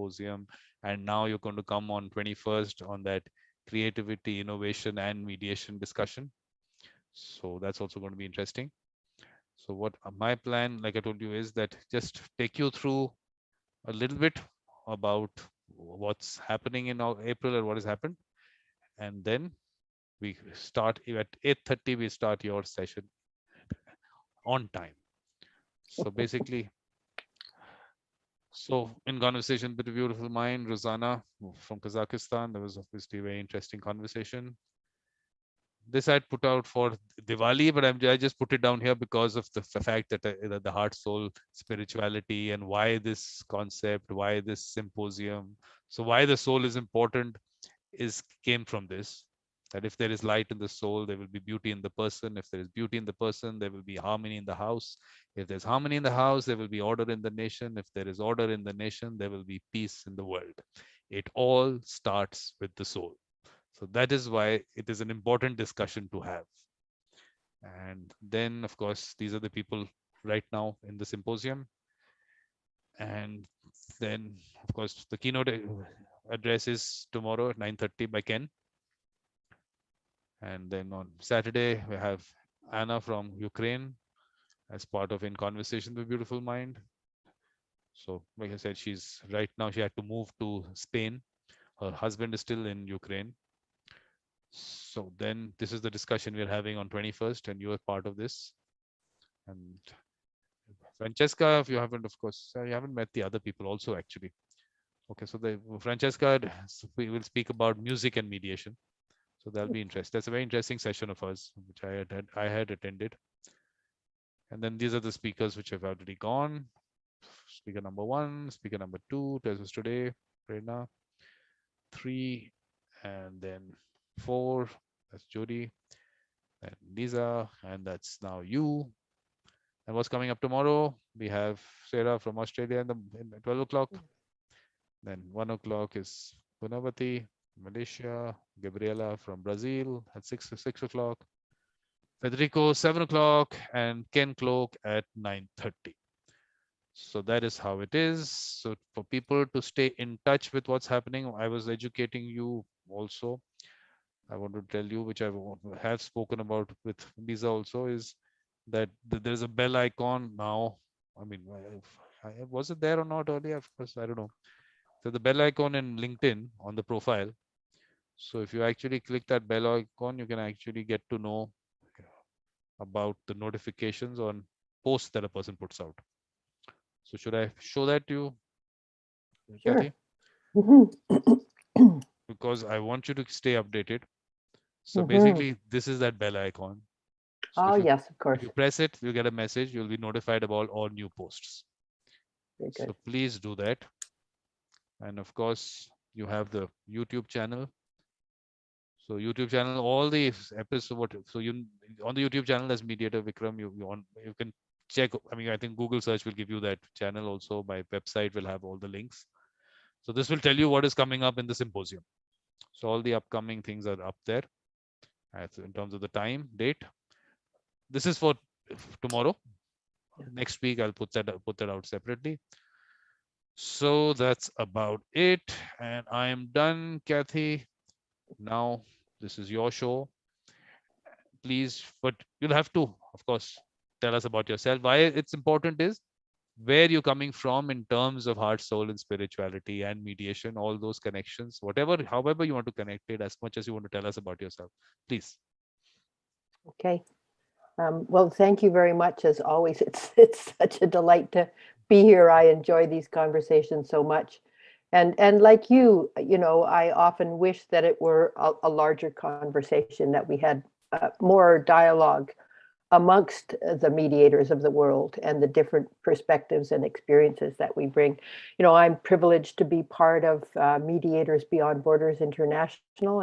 Symposium, and now you're going to come on 21st on that creativity, innovation, and mediation discussion. So that's also going to be interesting. So what my plan, like I told you, is that just take you through a little bit about what's happening in April and what has happened, and then we start at 8:30. We start your session on time. So basically, so in conversation with a beautiful mind, Rosanna from Kazakhstan, there was obviously a very interesting conversation. This I'd put out for Diwali, but I just put it down here because of the fact that the heart, soul, spirituality, and why this concept, why this symposium. So why the soul is important came from this. That if there is light in the soul, there will be beauty in the person. If there is beauty in the person, there will be harmony in the house. If there's harmony in the house, there will be order in the nation. If there is order in the nation, there will be peace in the world. It all starts with the soul. So that is why it is an important discussion to have. And then, of course, these are the people right now in the symposium. And then, of course, the keynote address is tomorrow at 9:30 by Ken. And then on Saturday, we have Anna from Ukraine as part of In Conversation with Beautiful Mind. So, like I said, she's right now, she had to move to Spain. Her husband is still in Ukraine. So then this is the discussion we're having on 21st, and you are part of this. And Francesca, if you haven't, of course, you haven't met the other people also, actually. Okay, so Francesca, we will speak about music and mediation. So that'll be interesting. That's a very interesting session of ours, which I had attended. And then these are the speakers which have already gone. Speaker number 1, speaker number 2, this was today, Prerna, 3, and then 4, that's Jody, and Lisa, and that's now you. And what's coming up tomorrow? We have Sarah from Australia in 12 o'clock. Then 1 o'clock is Punavati, Malaysia, Gabriela from Brazil at 6 o'clock, Federico 7 o'clock, and Ken Cloke at 9:30. So that is how it is. So for people to stay in touch with what's happening, I was educating you also. I want to tell you, which I have spoken about with Lisa also, is that there's a bell icon now. I mean, was it there or not earlier? Of course, I don't know. So the bell icon in LinkedIn on the profile. So if you actually click that bell icon, you can actually get to know about the notifications on posts that a person puts out. So should I show that to you, Sure. Kathy? Because I want you to stay updated. So basically, this is that bell icon. So Oh, yes, of course. if you press it, you'll get a message. You'll be notified about all new posts. Very good. So please do that. And of course, you have the YouTube channel. So YouTube channel, all the episodes. So you on the YouTube channel, there's Mediator Vikram. You can check. I mean, I think Google search will give you that channel also. My website will have all the links. So this will tell you what is coming up in the symposium. So all the upcoming things are up there in terms of the time, date. This is for tomorrow. Next week, I'll put that out separately. So that's about it. And I am done, Kathy. Now, this is your show. Please, but you'll have to, of course, tell us about yourself. Why it's important is where you're coming from in terms of heart, soul, and spirituality and mediation, all those connections, whatever, however you want to connect it, as much as you want to tell us about yourself, please. Okay. Well, thank you very much. As always, it's such a delight to be here. I enjoy these conversations so much. And like you know, I often wish that it were a larger conversation, that we had more dialogue amongst the mediators of the world and the different perspectives and experiences that we bring. You know, I'm privileged to be part of Mediators Beyond Borders International,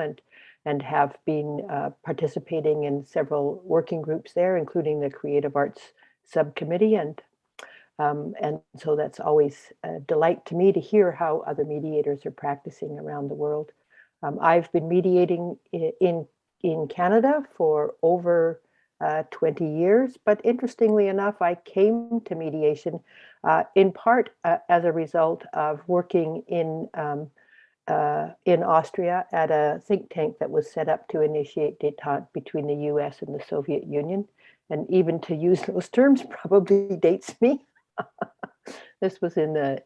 and have been participating in several working groups there, including the Creative Arts Subcommittee. And so that's always a delight to me to hear how other mediators are practicing around the world. I've been mediating in Canada for over 20 years. But interestingly enough, I came to mediation in part as a result of working in Austria at a think tank that was set up to initiate détente between the US and the Soviet Union. And even to use those terms probably dates me. This was in the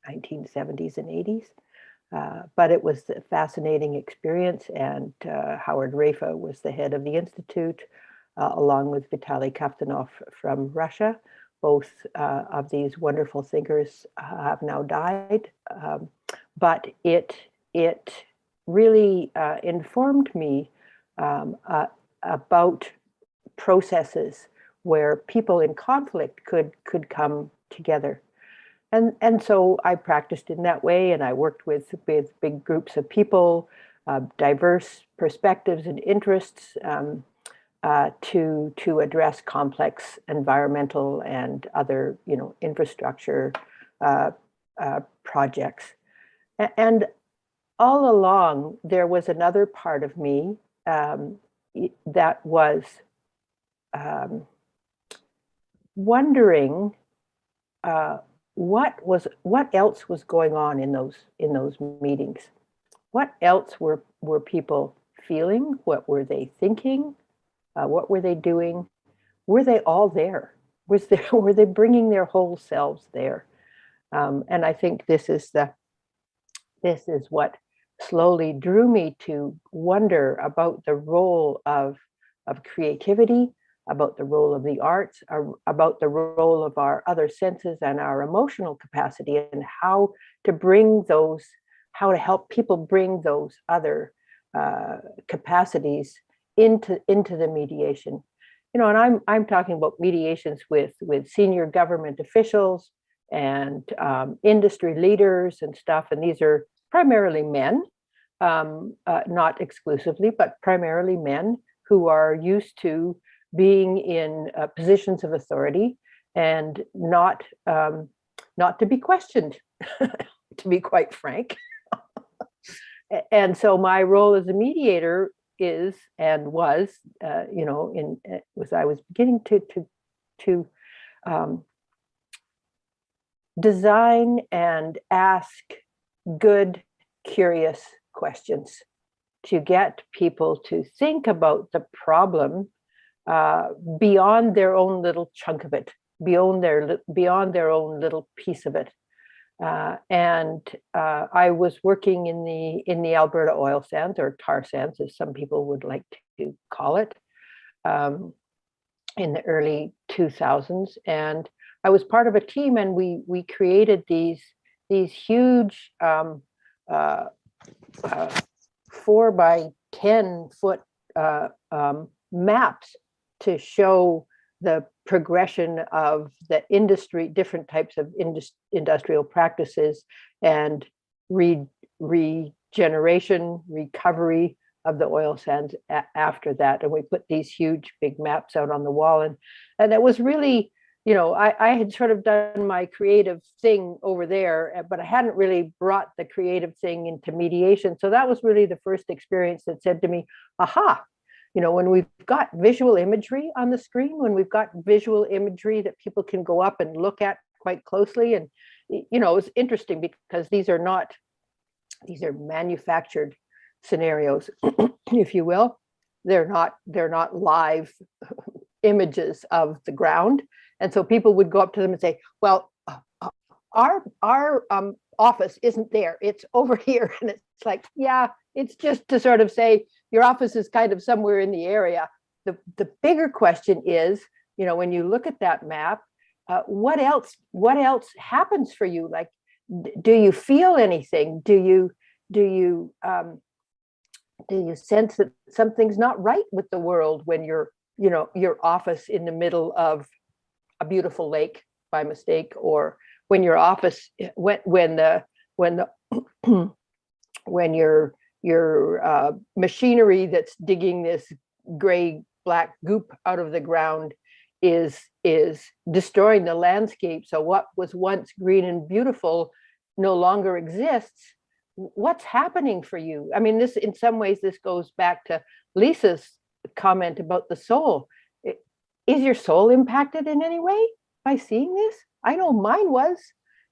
1970s and 80s. But it was a fascinating experience, and Howard Rafa was the head of the institute, along with Vitaly Kaftanov from Russia. Both of these wonderful thinkers have now died, but it really informed me about processes where people in conflict could come together. And so I practiced in that way, and I worked with big groups of people, diverse perspectives and interests, to address complex environmental and other, infrastructure projects. And all along, there was another part of me that was wondering what else was going on in those meetings. What else were people feeling? What were they thinking? What were they doing? Were they all there? Were they bringing their whole selves there? And I think this is what slowly drew me to wonder about the role of creativity, about the role of the arts, about the role of our other senses and our emotional capacity, and how to help people bring those other capacities into the mediation. And I'm talking about mediations with senior government officials and industry leaders and stuff, and these are primarily men, not exclusively, but primarily men who are used to being in positions of authority and not to be questioned, to be quite frank. And so my role as a mediator is and was, was I was beginning to design and ask good, curious questions to get people to think about the problem beyond their own little chunk of it, beyond their own little piece of it. And I was working in the Alberta oil sands, or tar sands, as some people would like to call it, in the early 2000s. And I was part of a team, and we created these huge 4 by 10 foot maps to show the progression of the industry, different types of industrial practices, and regeneration, recovery of the oil sands after that. And we put these huge big maps out on the wall, and it was really, I had sort of done my creative thing over there, but I hadn't really brought the creative thing into mediation. So that was really the first experience that said to me, aha, when we've got visual imagery on the screen, when we've got visual imagery that people can go up and look at quite closely, and it's interesting because these are manufactured scenarios, if you will. They're not live images of the ground. And so people would go up to them and say, well, our office isn't there, it's over here. And it's like, yeah, it's just to sort of say your office is kind of somewhere in the area. The bigger question is, when you look at that map, what else happens for you? Like, do you feel anything? Do you sense that something's not right with the world when your office in the middle of a beautiful lake by mistake, or when your office when your machinery that's digging this gray black goop out of the ground is destroying the landscape. So what was once green and beautiful no longer exists. What's happening for you? I mean, this, in some ways, this goes back to Lisa's comment about the soul. Is your soul impacted in any way by seeing this? I know mine was.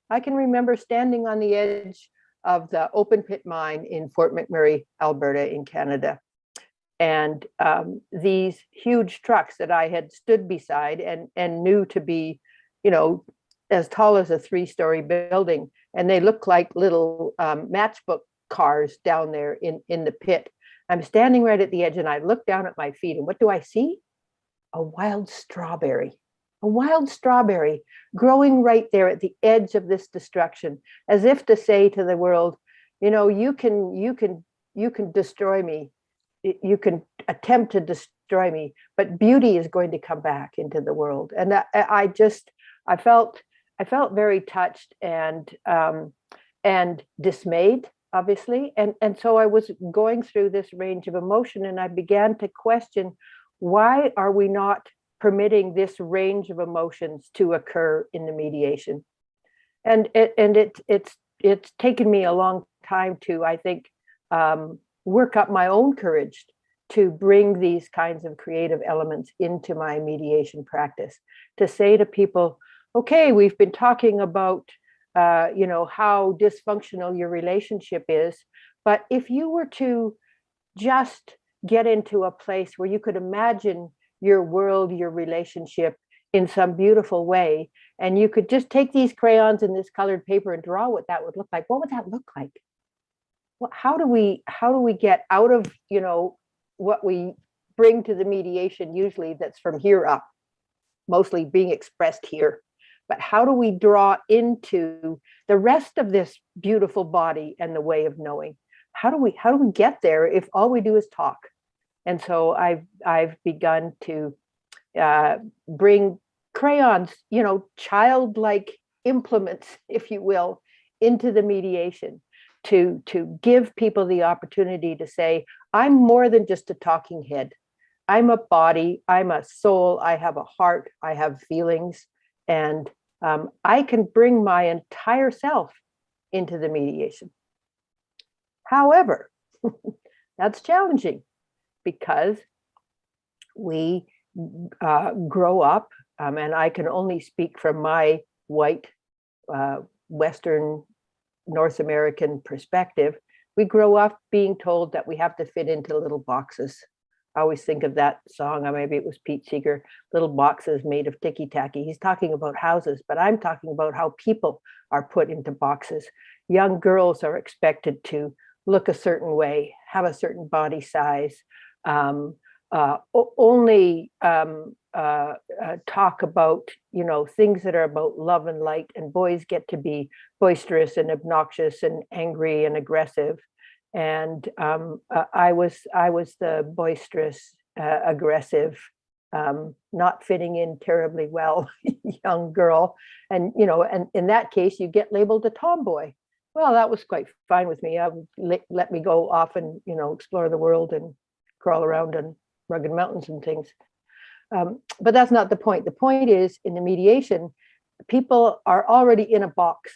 I can remember standing on the edge of the open pit mine in Fort McMurray, Alberta, in Canada. And these huge trucks that I had stood beside and knew to be, as tall as a 3-story building. And they look like little matchbook cars down there in the pit. I'm standing right at the edge and I look down at my feet and what do I see? A wild strawberry growing right there at the edge of this destruction, as if to say to the world, you can destroy me, you can attempt to destroy me, but beauty is going to come back into the world. And I felt very touched and dismayed, obviously. And so I was going through this range of emotion and I began to question, why are we not permitting this range of emotions to occur in the mediation? And it's taken me a long time to, I think, work up my own courage to bring these kinds of creative elements into my mediation practice, to say to people, okay, we've been talking about how dysfunctional your relationship is, but if you were to just get into a place where you could imagine your world, your relationship in some beautiful way, and you could just take these crayons and this colored paper and draw what that would look like, what would that look like? How do we get out of what we bring to the mediation, usually that's from here up, mostly being expressed here, but how do we draw into the rest of this beautiful body and the way of knowing? How do we get there if all we do is talk? And so I've begun to bring crayons, childlike implements, if you will, into the mediation, to give people the opportunity to say, I'm more than just a talking head. I'm a body, I'm a soul, I have a heart, I have feelings, and I can bring my entire self into the mediation. However, that's challenging because we grow up, and I can only speak from my white, Western North American perspective. We grow up being told that we have to fit into little boxes. I always think of that song, or maybe it was Pete Seeger, Little Boxes Made of Ticky-Tacky. He's talking about houses, but I'm talking about how people are put into boxes. Young girls are expected to look a certain way, have a certain body size, only talk about things that are about love and light, and boys get to be boisterous and obnoxious and angry and aggressive. And I was the boisterous, aggressive, not fitting in terribly well young girl, and and in that case you get labeled a tomboy. Well, that was quite fine with me. I would let me go off and explore the world and crawl around on rugged mountains and things. But that's not the point. The point is, in the mediation, people are already in a box.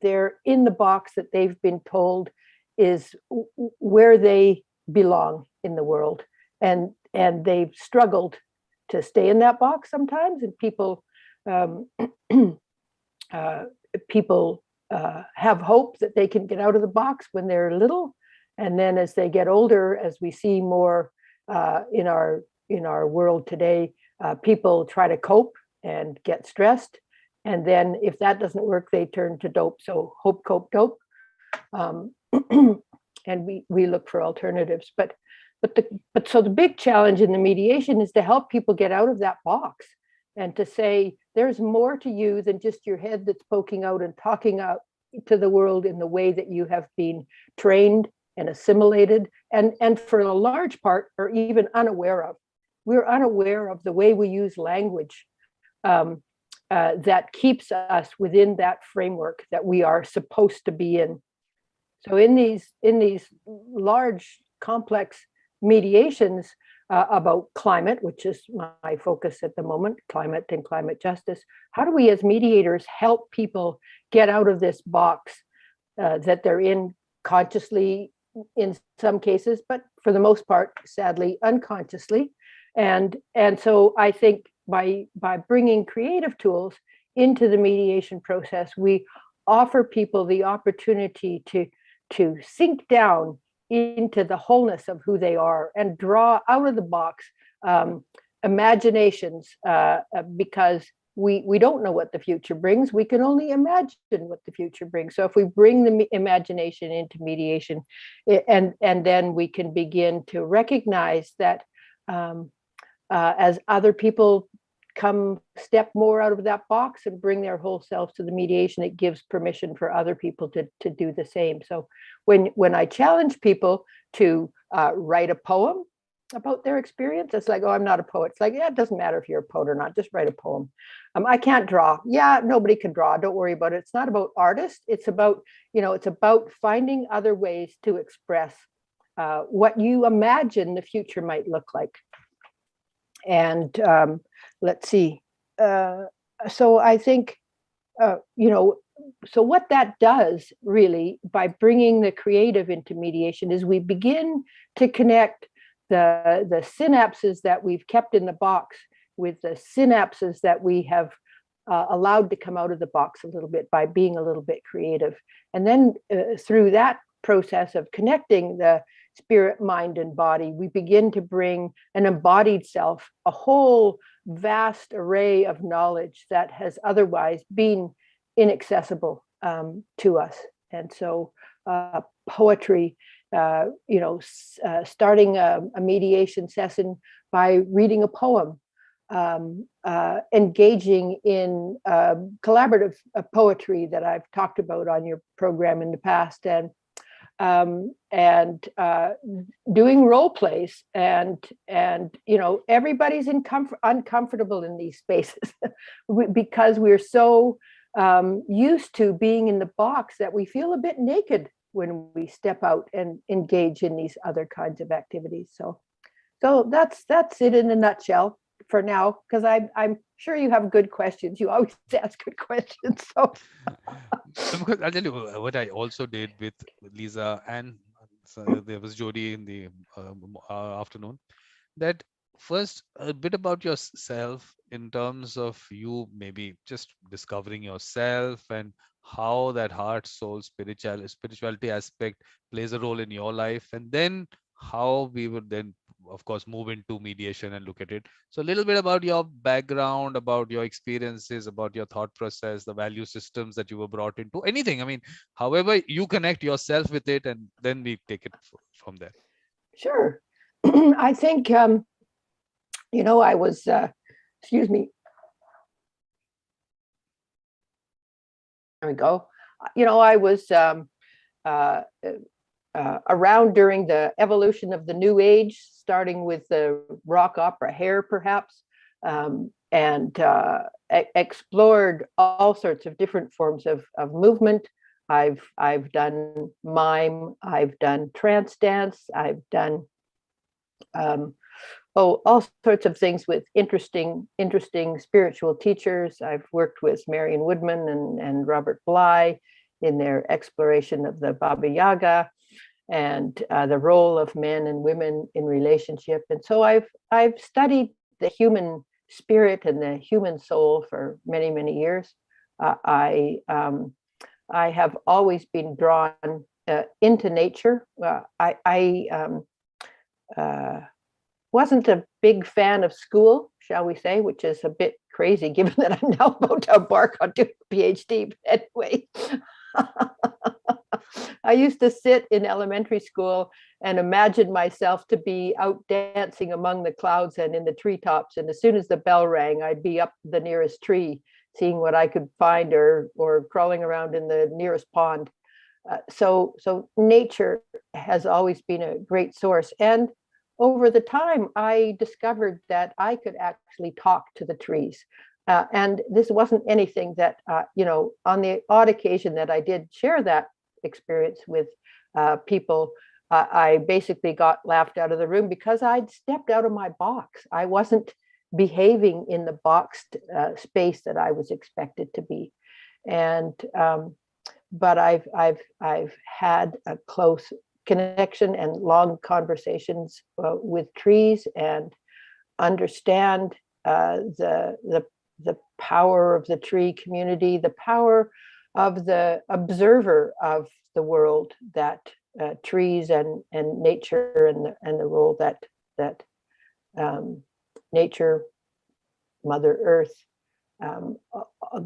They're in the box that they've been told is where they belong in the world. And they've struggled to stay in that box sometimes. And people have hope that they can get out of the box when they're little. And then as they get older, as we see more in our world today, people try to cope and get stressed. And then if that doesn't work, they turn to dope. So hope, cope, dope. And we look for alternatives. But so the big challenge in the mediation is to help people get out of that box and to say, there's more to you than just your head that's poking out and talking out to the world in the way that you have been trained and assimilated, and for a large part are even unaware of. We're unaware of the way we use language that keeps us within that framework that we are supposed to be in. So in these large, complex mediations about climate, which is my focus at the moment, climate and climate justice, how do we as mediators help people get out of this box that they're in, consciously in some cases, but for the most part, sadly, unconsciously. And so I think by bringing creative tools into the mediation process, we offer people the opportunity to sink down into the wholeness of who they are and draw out of the box imaginations, because we don't know what the future brings. We can only imagine what the future brings. So if we bring the imagination into mediation, and then we can begin to recognize that as other people step more out of that box and bring their whole selves to the mediation, it gives permission for other people to do the same. So when I challenge people to write a poem about their experience, it's like, oh, I'm not a poet. It's like, yeah, it doesn't matter if you're a poet or not, just write a poem. I can't draw. Yeah, nobody can draw. Don't worry about it. It's not about artists. It's about, it's about finding other ways to express what you imagine the future might look like. And let's see. So I think, so what that does really by bringing the creative into mediation is we begin to connect the synapses that we've kept in the box with the synapses that we have allowed to come out of the box a little bit by being a little bit creative. And then through that process of connecting the spirit, mind, and body, we begin to bring an embodied self, a whole vast array of knowledge that has otherwise been inaccessible to us. And so poetry, starting a mediation session by reading a poem, engaging in collaborative poetry that I've talked about on your program in the past, and doing role plays, and everybody's uncomfortable in these spaces because we're so used to being in the box that we feel a bit naked when we step out and engage in these other kinds of activities. So that's it in a nutshell for now, because I'm sure you have good questions. You always ask good questions. So because I'll tell you what I also did with Lisa, and there was Jody in the afternoon, that first a bit about yourself in terms of you maybe just discovering yourself and how that heart, soul, spirituality aspect plays a role in your life, and then how we would then of course move into mediation and look at it. So a little bit about your background, about your experiences, about your thought process, the value systems that you were brought into, anything, I mean, however you connect yourself with it, and then we take it from there. Sure. I think I was excuse me, there we go. I was around during the evolution of the New Age, starting with the rock opera Hair, perhaps, and explored all sorts of different forms of movement. I've done mime, I've done trance dance, I've done all sorts of things with interesting spiritual teachers. I've worked with Marion Woodman and Robert Bly in their exploration of the Baba Yaga and the role of men and women in relationship. And so I've studied the human spirit and the human soul for many, many years. I have always been drawn into nature. I wasn't a big fan of school, shall we say, which is a bit crazy given that I'm now about to embark on doing a PhD. But anyway, I used to sit in elementary school and imagine myself to be out dancing among the clouds and in the treetops. And as soon as the bell rang, I'd be up the nearest tree, seeing what I could find, or crawling around in the nearest pond. So nature has always been a great source. And over the time, I discovered that I could actually talk to the trees. And this wasn't anything that, on the odd occasion that I did share that experience with people, I basically got laughed out of the room because I'd stepped out of my box. I wasn't behaving in the boxed space that I was expected to be. And but I've had a close connection and long conversations with trees, and understand the power of the tree community, the power of the observer of the world, that trees and nature, and the role that nature, Mother Earth,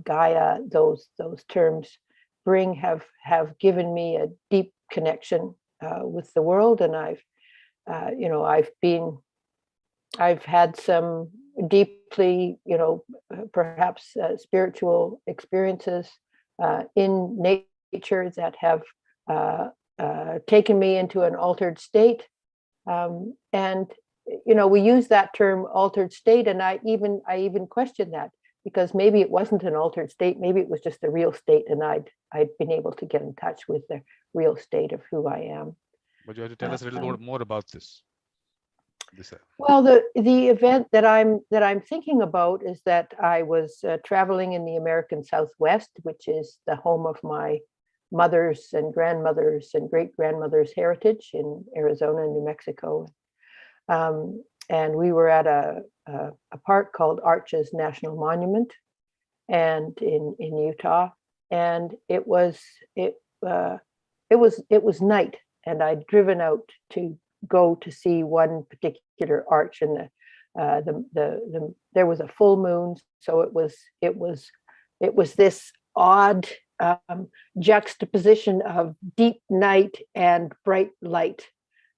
Gaia, those terms bring, have given me a deep connection with the world. And I've had some deeply, perhaps spiritual experiences in nature that have taken me into an altered state. And we use that term altered state, and I even question that, because maybe it wasn't an altered state, maybe it was just the real state, and I'd been able to get in touch with the real state of who I am. But you have to tell us a little more about this. Well, the event that I'm thinking about is that I was traveling in the American Southwest, which is the home of my mother's and grandmother's and great grandmother's heritage in Arizona and New Mexico. And we were at a park called Arches National Monument, and in Utah, and it was night, and I'd driven out to go to see one particular arch, and there was a full moon, so it was this odd juxtaposition of deep night and bright light,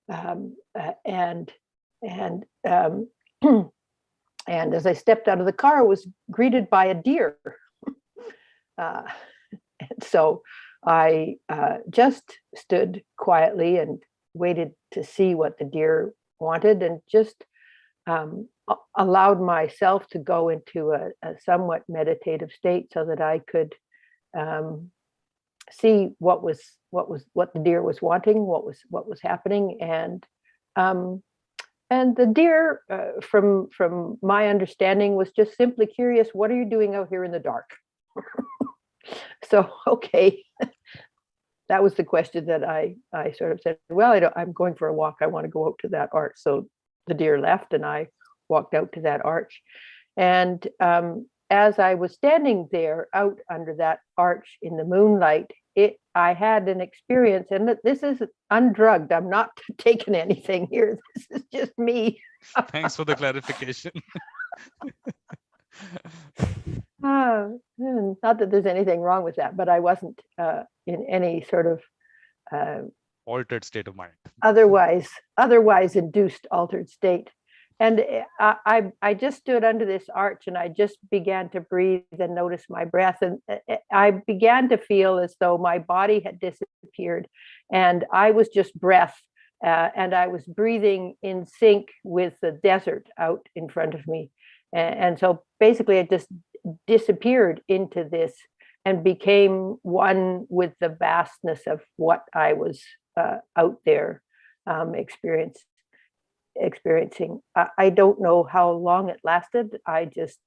and as I stepped out of the car, I was greeted by a deer. And so I just stood quietly and waited to see what the deer wanted, and just allowed myself to go into a somewhat meditative state, so that I could see what the deer was wanting, what was happening. And the deer, from my understanding, was just simply curious, what are you doing out here in the dark? So, okay, that was the question that I sort of said, well, I'm going for a walk. I want to go out to that arch. So the deer left, and I walked out to that arch. And as I was standing there out under that arch in the moonlight, I had an experience, and this is undrugged. I'm not taking anything here. This is just me. Thanks for the clarification. Not that there's anything wrong with that, but I wasn't in any sort of altered state of mind. Otherwise induced altered state. And I just stood under this arch, and I just began to breathe and notice my breath. And I began to feel as though my body had disappeared, and I was just breath. And I was breathing in sync with the desert out in front of me. And so basically, I just disappeared into this and became one with the vastness of what I was out there experiencing. I don't know how long it lasted. I just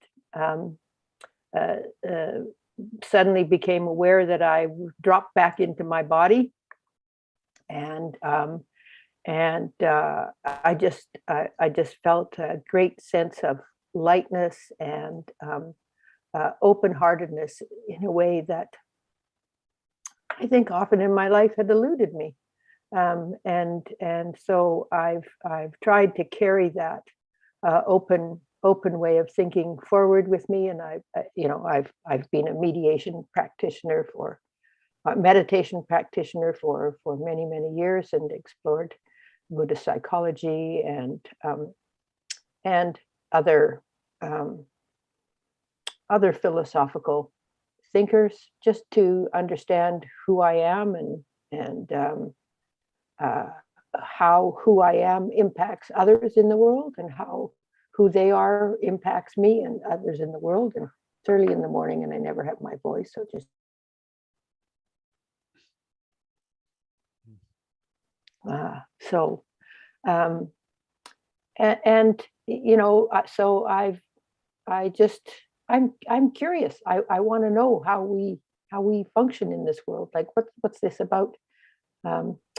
suddenly became aware that I dropped back into my body, and I just felt a great sense of lightness and open-heartedness in a way that I think often in my life had eluded me. And so I've tried to carry that open way of thinking forward with me, and I've been a meditation practitioner meditation practitioner for many years, and explored Buddhist psychology and other philosophical thinkers, just to understand who I am and how who I am impacts others in the world, and how who they are impacts me and others in the world. And it's early in the morning, and I never have my voice, so just so I'm curious. I want to know how we function in this world. Like, what's this about?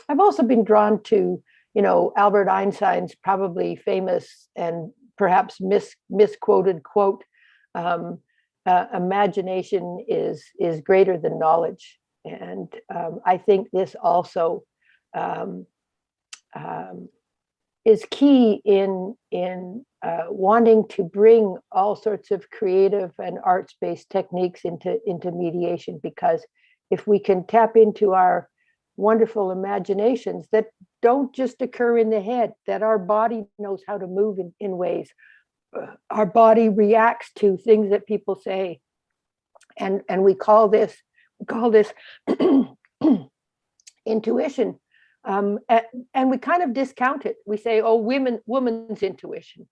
I've also been drawn to, Albert Einstein's probably famous and perhaps misquoted quote, imagination is greater than knowledge. And I think this also um, um, is key in wanting to bring all sorts of creative and arts-based techniques into mediation, because if we can tap into our wonderful imaginations that don't just occur in the head, that our body knows how to move in ways, our body reacts to things that people say, and we call this intuition. And we kind of discount it. We say, oh, woman's intuition,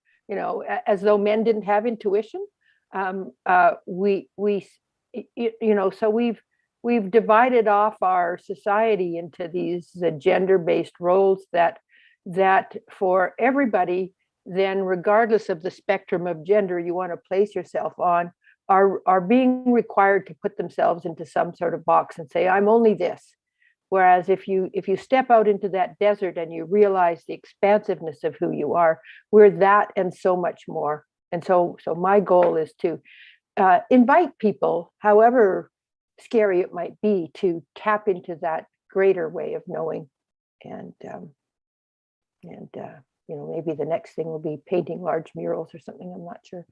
as though men didn't have intuition. So we've divided off our society into these gender-based roles that for everybody, then regardless of the spectrum of gender you want to place yourself on, are being required to put themselves into some sort of box and say, I'm only this. Whereas if you step out into that desert and you realize the expansiveness of who you are, we're that and so much more. And so my goal is to invite people, however scary it might be, to tap into that greater way of knowing. And maybe the next thing will be painting large murals or something. I'm not sure.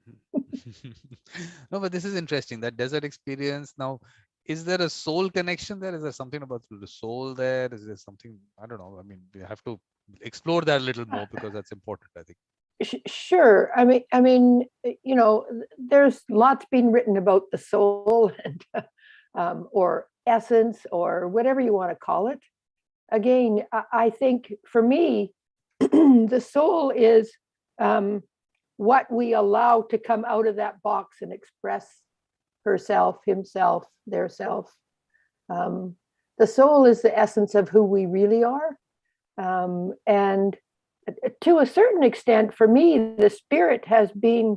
No, but this is interesting, that desert experience. Now, is there a soul connection there? Is there something about the soul there? Is there something, I don't know. I mean, we have to explore that a little more, because that's important, I think. Sure. I mean, there's lots being written about the soul and or essence or whatever you want to call it. Again, I think for me, the soul is what we allow to come out of that box and express herself, himself, their self. The soul is the essence of who we really are. And to a certain extent, for me, the spirit has been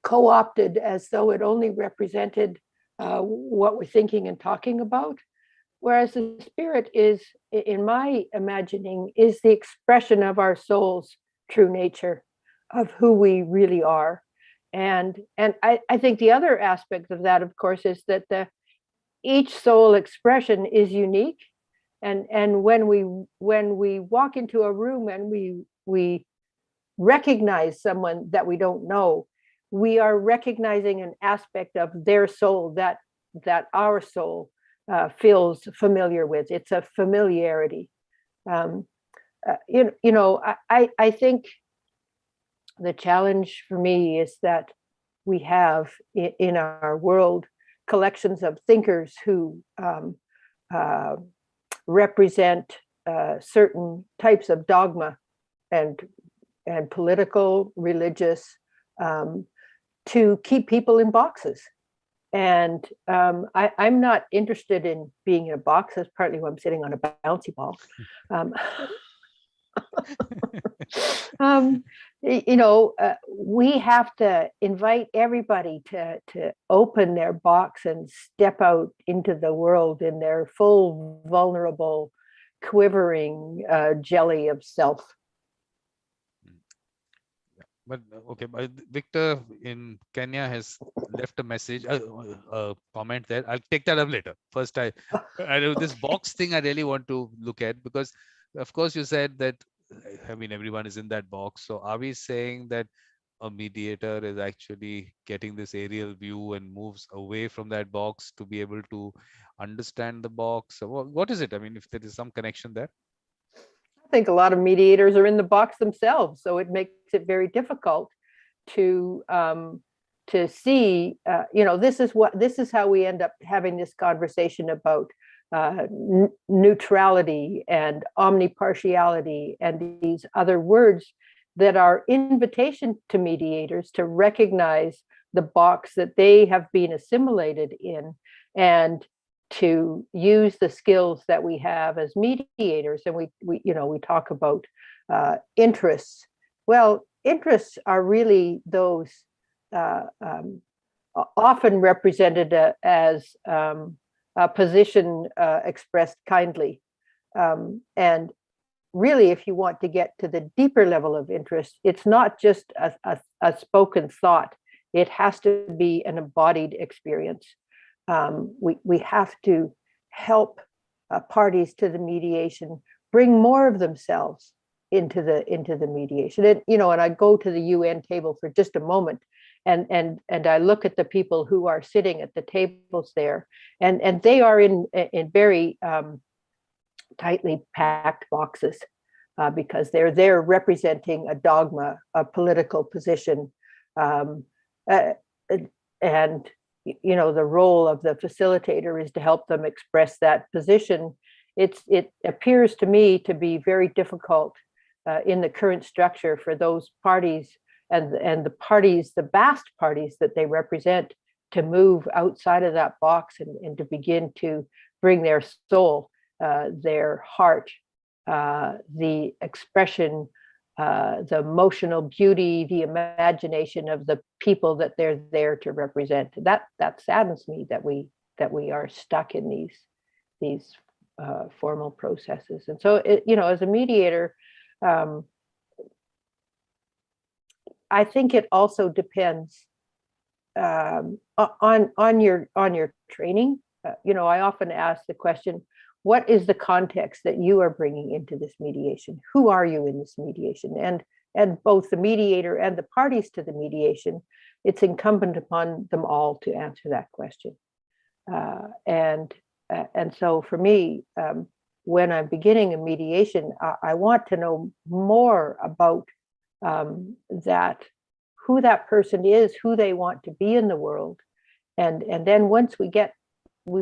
co-opted as though it only represented what we're thinking and talking about. Whereas the spirit is, in my imagining, is the expression of our soul's true nature, of who we really are. And I think the other aspect of that, of course, is that each soul expression is unique. And when we walk into a room and we recognize someone that we don't know, we are recognizing an aspect of their soul that our soul feels familiar with. It's a familiarity. I think the challenge for me is that we have in our world collections of thinkers who represent certain types of dogma and political, religious, to keep people in boxes. And I'm not interested in being in a box. That's partly why I'm sitting on a bouncy ball. We have to invite everybody to open their box and step out into the world in their full, vulnerable, quivering jelly of self. But okay, Victor in Kenya has left a message, a comment there. I'll take that up later. First, I know this box thing I really want to look at, because of course you said that, I mean, everyone is in that box. So are we saying that a mediator is actually getting this aerial view and moves away from that box to be able to understand the box? So what is it? I mean, if there is some connection there. I think a lot of mediators are in the box themselves, so it makes it very difficult to see. This is how we end up having this conversation about neutrality and omnipartiality and these other words that are invitation to mediators to recognize the box that they have been assimilated in, and to use the skills that we have as mediators. And we talk about interests. Well, interests are really those often represented as a position expressed kindly. And really, if you want to get to the deeper level of interest, it's not just a spoken thought. It has to be an embodied experience. We have to help parties to the mediation bring more of themselves into the mediation. And and I go to the UN table for just a moment, and I look at the people who are sitting at the tables there, and they are in very tightly packed boxes, because they're there representing a dogma, a political position, and the role of the facilitator is to help them express that position. It appears to me to be very difficult in the current structure for those parties and the vast parties that they represent to move outside of that box and to begin to bring their soul, their heart, the expression, the emotional beauty, the imagination of the people that they're there to represent. That saddens me that we are stuck in these formal processes. And so, as a mediator, I think it also depends on your training. I often ask the question, what is the context that you are bringing into this mediation? Who are you in this mediation? And both the mediator and the parties to the mediation, it's incumbent upon them all to answer that question. And so for me, when I'm beginning a mediation, I want to know more about who that person is, who they want to be in the world. And then once we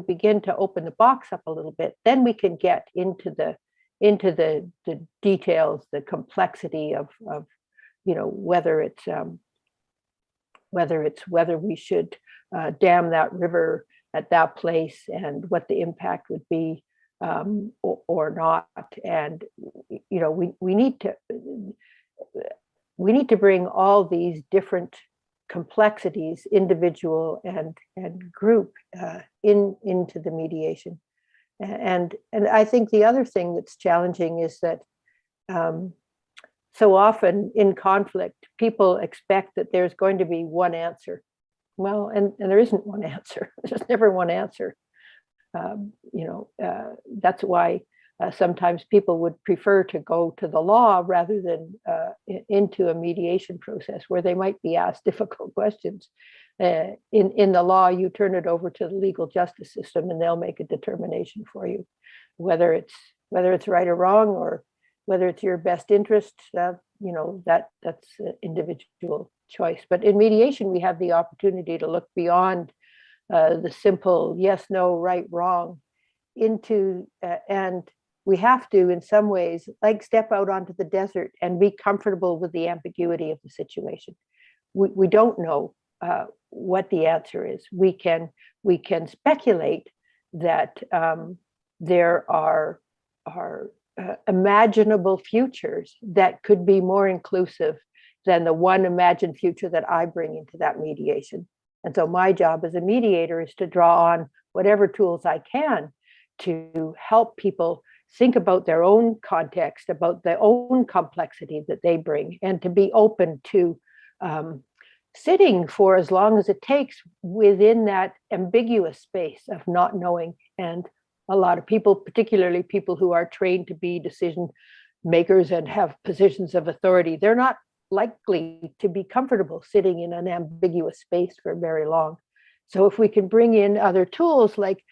begin to open the box up a little bit, then we can get into the details, the complexity of whether we should dam that river at that place and what the impact would be, or not. And we need to bring all these different complexities, individual and group, into the mediation. And I think the other thing that's challenging is that so often in conflict, people expect that there's going to be one answer. Well, and there isn't one answer. There's never one answer. That's why sometimes people would prefer to go to the law rather than into a mediation process where they might be asked difficult questions. In the law, you turn it over to the legal justice system, and they'll make a determination for you, whether it's right or wrong, or whether it's your best interest. That's an individual choice. But in mediation, we have the opportunity to look beyond the simple yes, no, right, wrong, into and we have to, in some ways, like step out onto the desert and be comfortable with the ambiguity of the situation. We don't know what the answer is. We can speculate that there are imaginable futures that could be more inclusive than the one imagined future that I bring into that mediation. And so my job as a mediator is to draw on whatever tools I can to help people think about their own context, about their own complexity that they bring, and to be open to sitting for as long as it takes within that ambiguous space of not knowing. And a lot of people, particularly people who are trained to be decision makers and have positions of authority, they're not likely to be comfortable sitting in an ambiguous space for very long. So if we can bring in other tools, like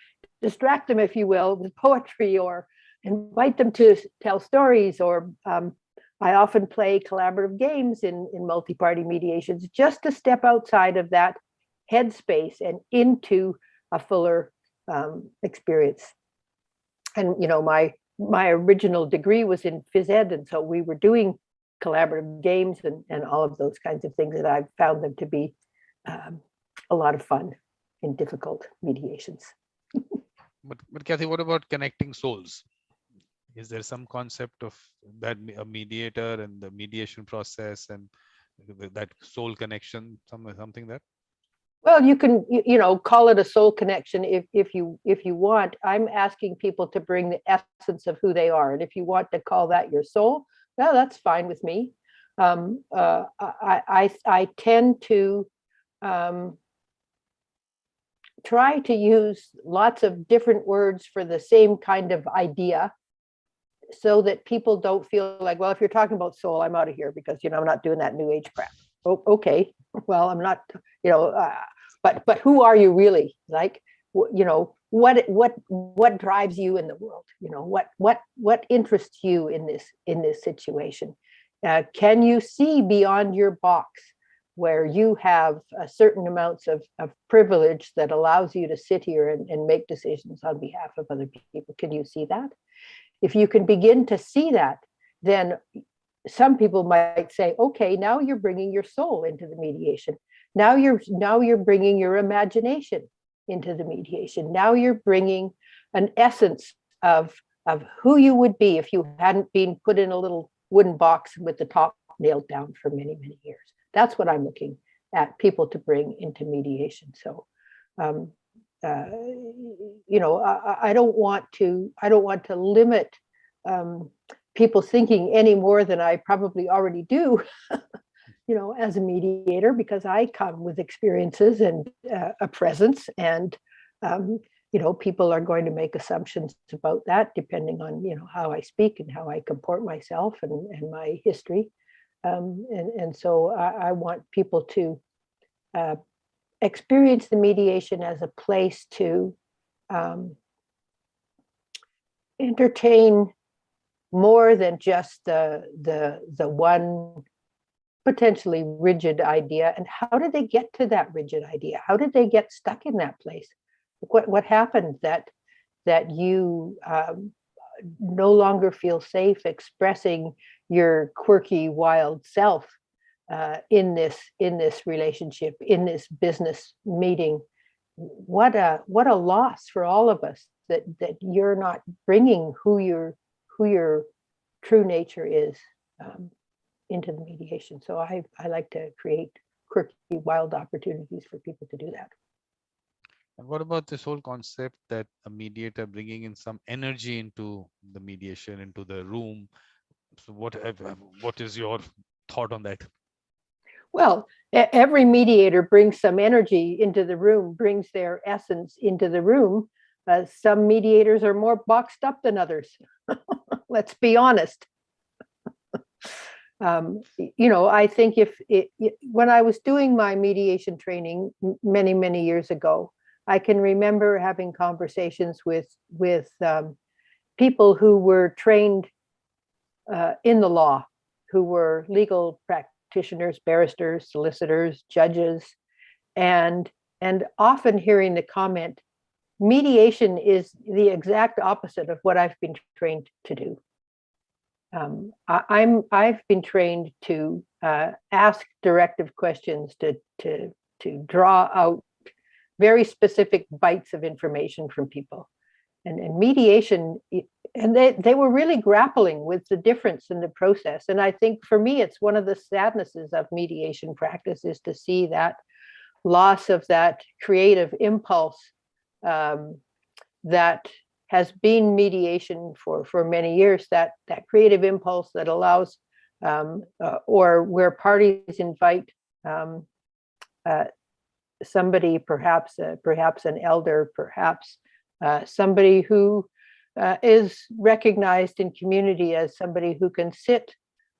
distract them, if you will, with poetry, or invite them to tell stories, or I often play collaborative games in multi-party mediations, just to step outside of that headspace and into a fuller experience. And my original degree was in phys ed, and so we were doing collaborative games and all of those kinds of things, that I've found them to be a lot of fun in difficult mediations. But Kathy, what about connecting souls? Is there some concept of that, a mediator and the mediation process and that soul connection, something that? Well, you can, call it a soul connection if you want. I'm asking people to bring the essence of who they are, and if you want to call that your soul, well, that's fine with me. I tend to try to use lots of different words for the same kind of idea, so that people don't feel like, well, if you're talking about soul, I'm out of here, because I'm not doing that new age crap. Oh, okay, well, I'm not, but who are you really? Like, what drives you in the world? What interests you in this situation? Can you see beyond your box, where you have a certain amounts of privilege that allows you to sit here and make decisions on behalf of other people? Can you see that? If you can begin to see that, then some people might say, okay, now you're bringing your soul into the mediation. Now you're bringing your imagination into the mediation. Now you're bringing an essence of who you would be if you hadn't been put in a little wooden box with the top nailed down for many, many years. That's what I'm looking at people to bring into mediation. So, I don't want to limit people thinking any more than I probably already do, as a mediator, because I come with experiences and a presence, and people are going to make assumptions about that depending on how I speak and how I comport myself and my history, and so I want people to experience the mediation as a place to entertain more than just the one potentially rigid idea. And how did they get to that rigid idea? How did they get stuck in that place? What happened that you no longer feel safe expressing your quirky, wild self in this relationship, in this business meeting? What a loss for all of us that you're not bringing who your true nature is into the mediation. So I like to create quirky, wild opportunities for people to do that. And what about this whole concept that a mediator bringing in some energy into the mediation, into the room? So what is your thought on that? Well, every mediator brings some energy into the room, brings their essence into the room. Some mediators are more boxed up than others. Let's be honest. I think when I was doing my mediation training many, many years ago, I can remember having conversations with people who were trained in the law, who were legal practitioners, barristers, solicitors, judges, and often hearing the comment, mediation is the exact opposite of what I've been trained to do. I've been trained to ask directive questions, to draw out very specific bites of information from people, and mediation, and they were really grappling with the difference in the process. And I think for me, it's one of the sadnesses of mediation practice is to see that loss of that creative impulse that has been mediation for many years, that creative impulse that allows or where parties invite somebody, perhaps an elder, perhaps somebody who is recognized in community as somebody who can sit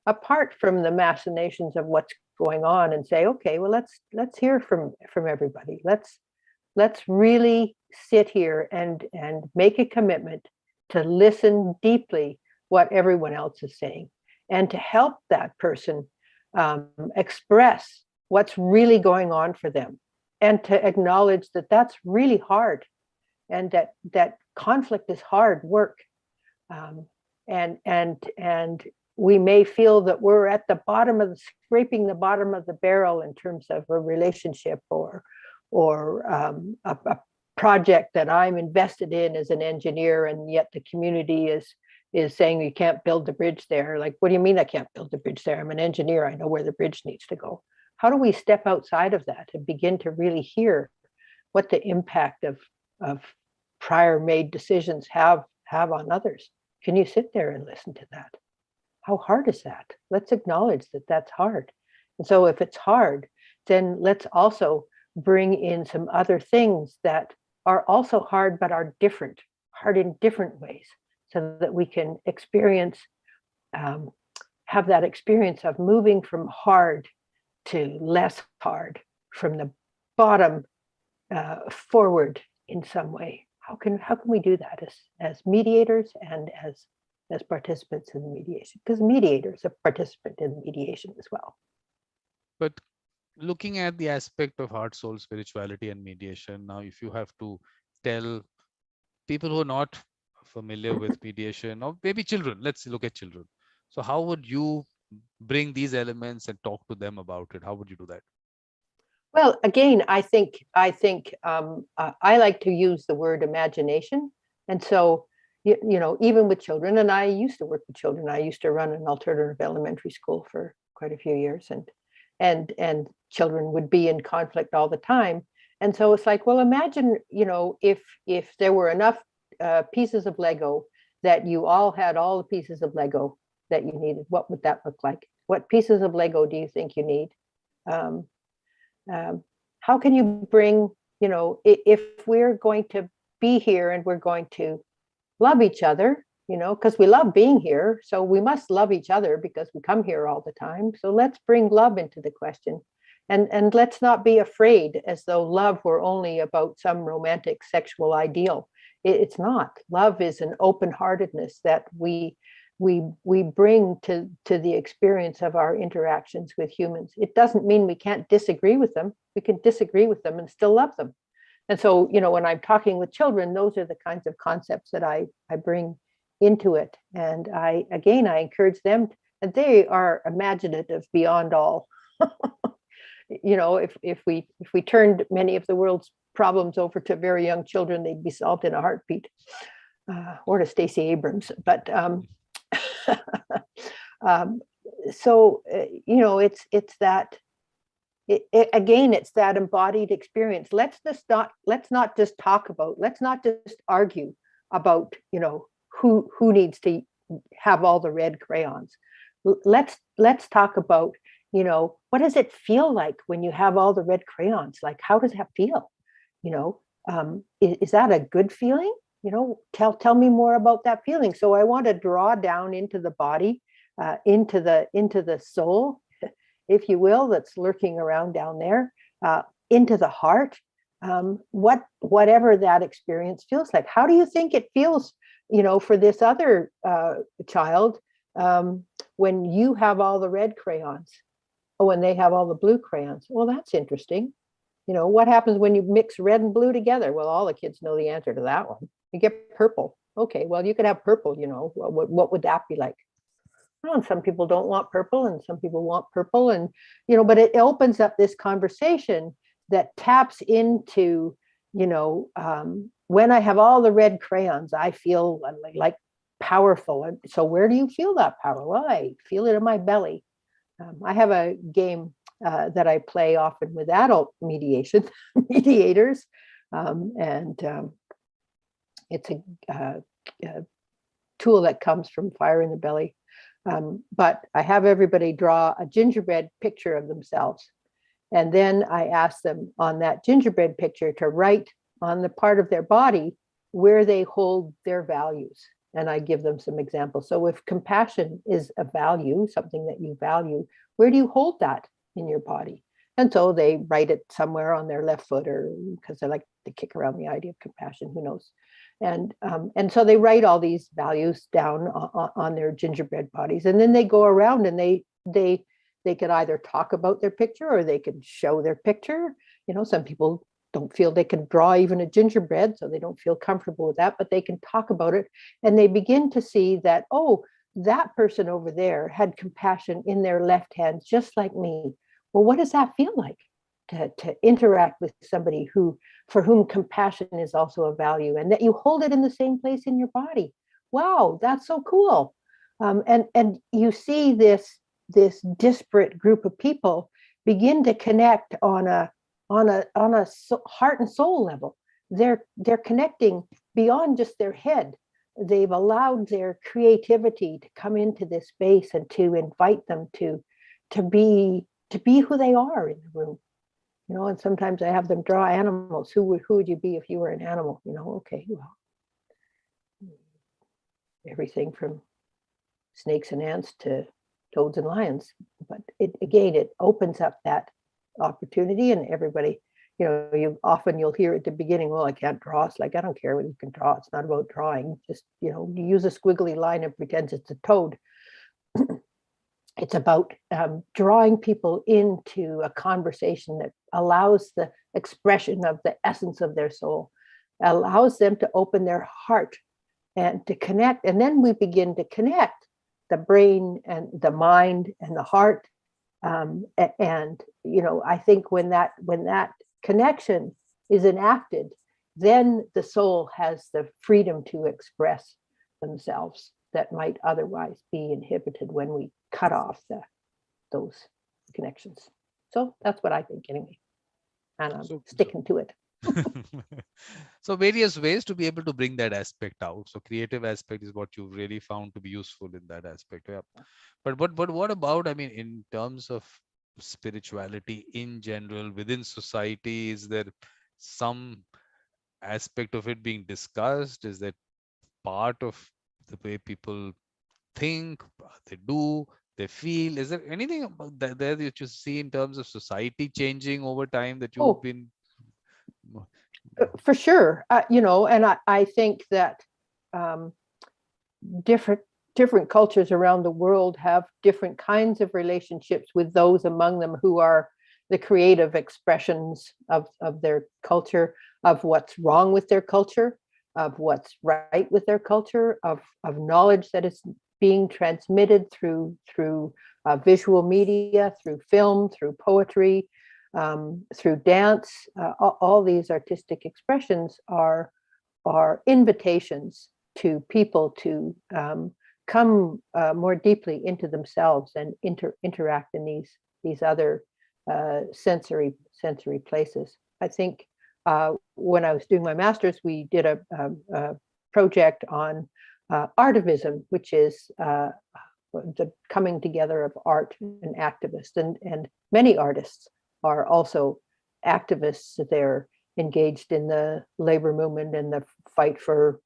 apart from the machinations of what's going on and say, okay, well, let's hear from everybody. Let's really sit here and make a commitment to listen deeply what everyone else is saying, and to help that person express what's really going on for them, and to acknowledge that that's really hard, and that conflict is hard work, and we may feel that we're at the bottom of scraping the bottom of the barrel in terms of a relationship or a project that I'm invested in as an engineer, and yet the community is saying you can't build the bridge there. Like, what do you mean I can't build the bridge there? I'm an engineer. I know where the bridge needs to go. how do we step outside of that and begin to really hear what the impact of prior made decisions have on others? Can you sit there and listen to that? How hard is that? Let's acknowledge that that's hard. And so if it's hard, then let's also bring in some other things that are also hard, but are different, hard in different ways, so that we can experience, have that experience of moving from hard to less hard, from the bottom forward in some way. How can we do that as mediators and as participants in the mediation? Because mediator is a participant in mediation as well. But looking at the aspect of heart, soul, spirituality, and mediation, now if you have to tell people who are not familiar with mediation, or maybe children, let's look at children. So how would you bring these elements and talk to them about it? How would you do that? Well, again, I think I like to use the word imagination. And so, even with children, and I used to work with children, I used to run an alternative elementary school for quite a few years, and children would be in conflict all the time. And so it's like, well, imagine, if there were enough pieces of Lego that you all had all the pieces of Lego that you needed, what would that look like? What pieces of Lego do you think you need? How can you bring, if we're going to be here and we're going to love each other, because we love being here, so we must love each other because we come here all the time. So let's bring love into the question, and let's not be afraid as though love were only about some romantic sexual ideal. It's not. Love is an open-heartedness that we bring to the experience of our interactions with humans. It doesn't mean we can't disagree with them. We can disagree with them and still love them. And so, when I'm talking with children, those are the kinds of concepts that I bring into it. And I encourage them, and they are imaginative beyond all. If we turned many of the world's problems over to very young children, they'd be solved in a heartbeat, or to Stacey Abrams. But so it's that. It's that embodied experience. Let's not just talk about. Let's not just argue about who needs to have all the red crayons. Let's talk about what does it feel like when you have all the red crayons? Like, how does that feel? Is that a good feeling? Tell me more about that feeling. So I want to draw down into the body, into the soul, if you will, that's lurking around down there, into the heart, whatever that experience feels like. How do you think it feels, for this other child, when you have all the red crayons, or when they have all the blue crayons? Well, that's interesting. What happens when you mix red and blue together? Well, all the kids know the answer to that one. You get purple. Okay, well, you could have purple, what would that be like? Well, and some people don't want purple, and some people want purple, and but it opens up this conversation that taps into, when I have all the red crayons, I feel like powerful. And so where do you feel that power? Well, I feel it in my belly. I have a game that I play often with adult mediators, and it's a tool that comes from Fire in the Belly. But I have everybody draw a gingerbread picture of themselves. And then I ask them on that gingerbread picture to write on the part of their body where they hold their values. And I give them some examples. So if compassion is a value, something that you value, where do you hold that in your body? And so they write it somewhere on their left foot, or because they like to kick around the idea of compassion, who knows? And so they write all these values down on their gingerbread bodies, and then they go around and they could either talk about their picture or they could show their picture. Some people don't feel they can draw even a gingerbread, so they don't feel comfortable with that, but they can talk about it, and they begin to see that, oh, that person over there had compassion in their left hand, just like me. Well, what does that feel like to interact with somebody for whom compassion is also a value, and that you hold it in the same place in your body? Wow, that's so cool. And you see this disparate group of people begin to connect on a heart and soul level. They're connecting beyond just their head. They've allowed their creativity to come into this space and to invite them to be who they are in the room. And sometimes I have them draw animals. Who would you be if you were an animal? Okay, well, everything from snakes and ants to toads and lions. But it opens up that opportunity, and everybody, you'll hear at the beginning, well, I can't draw. It's like, I don't care what you can draw. It's not about drawing. Just, you use a squiggly line and pretend it's a toad. It's about drawing people into a conversation that allows the expression of the essence of their soul, allows them to open their heart and to connect. And then we begin to connect the brain and the mind and the heart. And, I think when that connection is enacted, then the soul has the freedom to express themselves that might otherwise be inhibited when we cut off those connections. So that's what I think anyway. And I'm sticking to it. So various ways to be able to bring that aspect out. So creative aspect is what you've really found to be useful in that aspect. Yeah. But what about, in terms of spirituality in general within society, is there some aspect of it being discussed? Is that part of the way people think, they do, they feel? Is there anything about that there that you see in terms of society changing over time that you've been? For sure, and I think that different cultures around the world have different kinds of relationships with those among them who are the creative expressions of their culture, of what's wrong with their culture, of what's right with their culture, of knowledge that is being transmitted through visual media, through film, through poetry, through dance. All these artistic expressions are invitations to people to come more deeply into themselves and interact in these other sensory places. I think when I was doing my master's, we did a project on artivism, which is the coming together of art and activists, and many artists are also activists. They're engaged in the labor movement and the fight for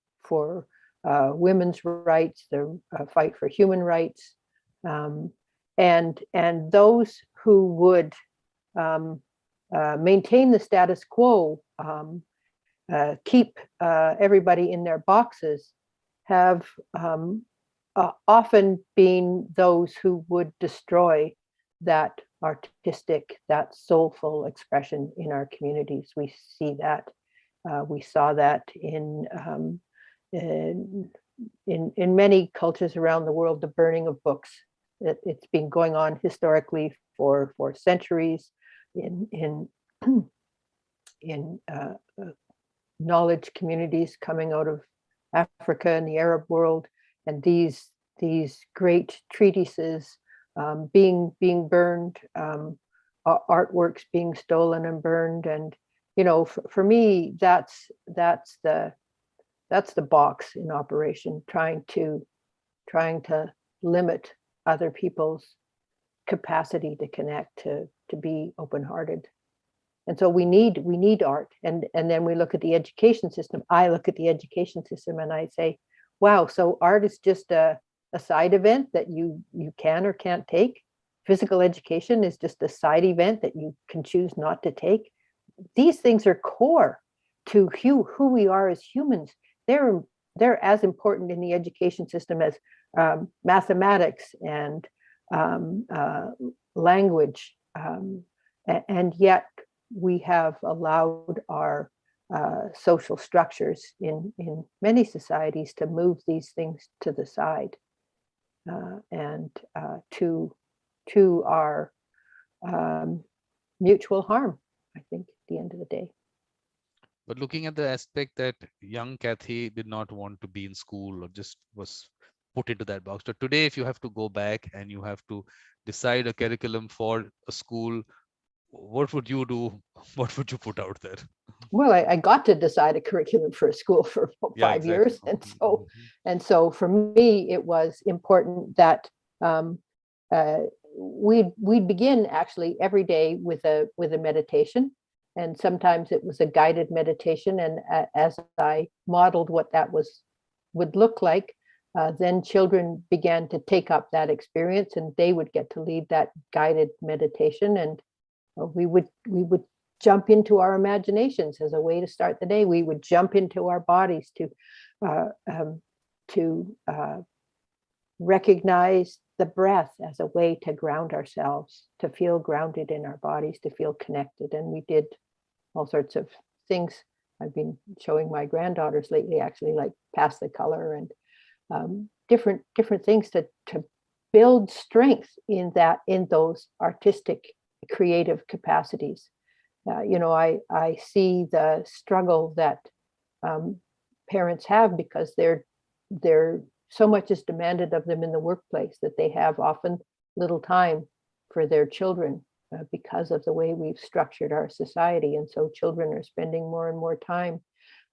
women's rights, the fight for human rights, and those who would maintain the status quo, keep everybody in their boxes, have often been those who would destroy that artistic, that soulful expression in our communities. We see that. We saw that in many cultures around the world, the burning of books. It's been going on historically for centuries in knowledge communities coming out of Africa and the Arab world, and these great treatises being burned, artworks being stolen and burned. And for me, that's the box in operation, trying to limit other people's capacity to connect, to be open-hearted. And so we need art. And then we look at the education system. I look at the education system and I say, wow, so art is just a side event that you can or can't take. Physical education is just a side event that you can choose not to take. These things are core to who we are as humans. They're as important in the education system as mathematics and language. And yet we have allowed our social structures in many societies to move these things to the side, and to our mutual harm, I think, at the end of the day. But looking at the aspect that young Kathy did not want to be in school or just was put into that box. So today, if you have to go back and you have to decide a curriculum for a school, what would you do? What would you put out there? Well, I got to decide a curriculum for a school for Yeah, 5 years, exactly. and so for me it was important that um, we'd begin actually every day with a meditation, and sometimes it was a guided meditation. And as I modeled what that would look like, then children began to take up that experience, and they would get to lead that guided meditation. And we would jump into our imaginations as a way to start the day. We would jump into our bodies uh, um, to recognize the breath as a way to ground ourselves, to feel grounded in our bodies, to feel connected. And we did all sorts of things. I've been showing my granddaughters lately, actually, like pass the color and different things to build strength in those artistic, creative capacities. I see the struggle that um, parents have because they're so much is demanded of them in the workplace that they have often little time for their children because of the way we've structured our society. And so children are spending more and more time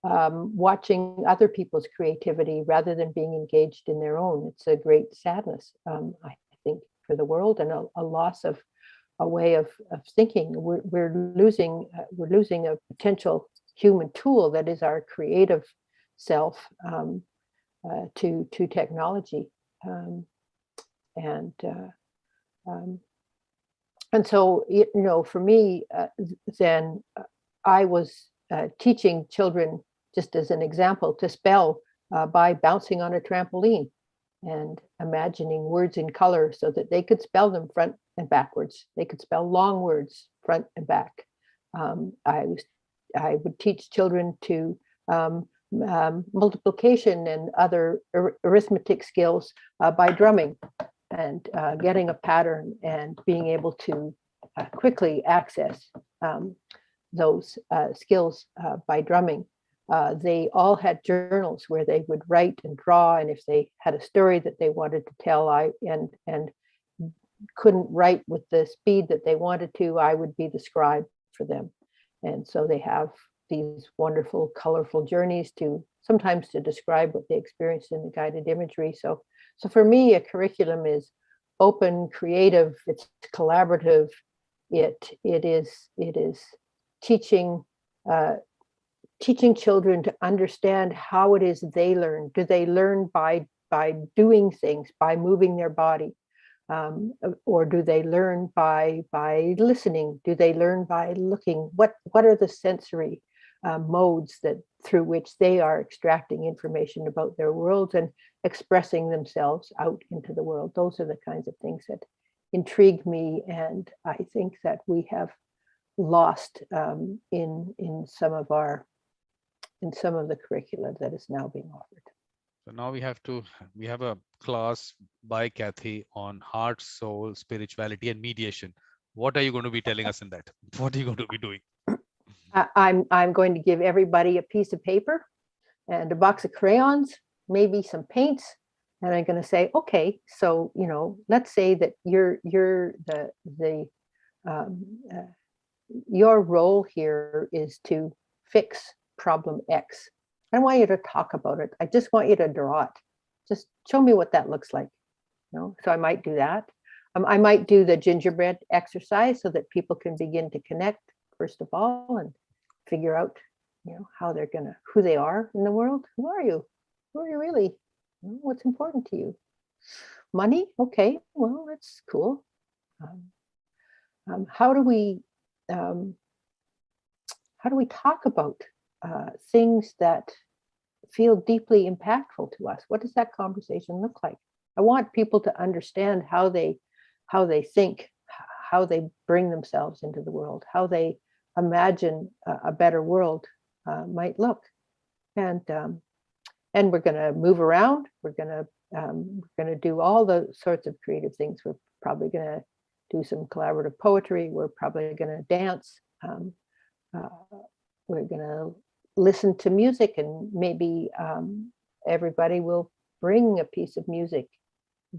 watching other people's creativity rather than being engaged in their own. It's a great sadness, I think, for the world, and a loss of a way of thinking. We're losing a potential human tool that is our creative self to technology, and um, and so for me, then I was teaching children, just as an example, to spell by bouncing on a trampoline and imagining words in color so that they could spell them front and backwards. They could spell long words front and back. I would teach children to multiplication and other arithmetic skills by drumming and getting a pattern and being able to quickly access those skills by drumming. They all had journals where they would write and draw, and if they had a story that they wanted to tell, and couldn't write with the speed that they wanted to, I would be the scribe for them. And so they have these wonderful, colorful journeys to sometimes to describe what they experienced in the guided imagery. So for me, a curriculum is open, creative, it's collaborative. It is teaching teaching children to understand how it is they learn. Do they learn by doing things, by moving their body? Or do they learn by listening? Do they learn by looking? What are the sensory modes that through which they are extracting information about their world and expressing themselves out into the world? Those are the kinds of things that intrigue me, and I think that we have lost in some of the curricula that is now being offered. So now we have a class by Kathy on heart, soul, spirituality, and mediation. What are you going to be telling us in that? What are you going to be doing? I'm going to give everybody a piece of paper and a box of crayons, maybe some paints, and I'm going to say, okay, so let's say that you're your role here is to fix problem X. I don't want you to talk about it. I just want you to draw it. Just show me what that looks like. So I might do that. I might do the gingerbread exercise so that people can begin to connect first of all and figure out, how they're who they are in the world. Who are you? Who are you really? What's important to you? Money? Okay, well, that's cool. How do we talk about things that feel deeply impactful to us? What does that conversation look like? I want people to understand how they think, how they bring themselves into the world, how they imagine a better world might look. And we're going to move around. We're going to do all the sorts of creative things. We're probably going to do some collaborative poetry. We're probably going to dance. We're going to listen to music, and maybe everybody will bring a piece of music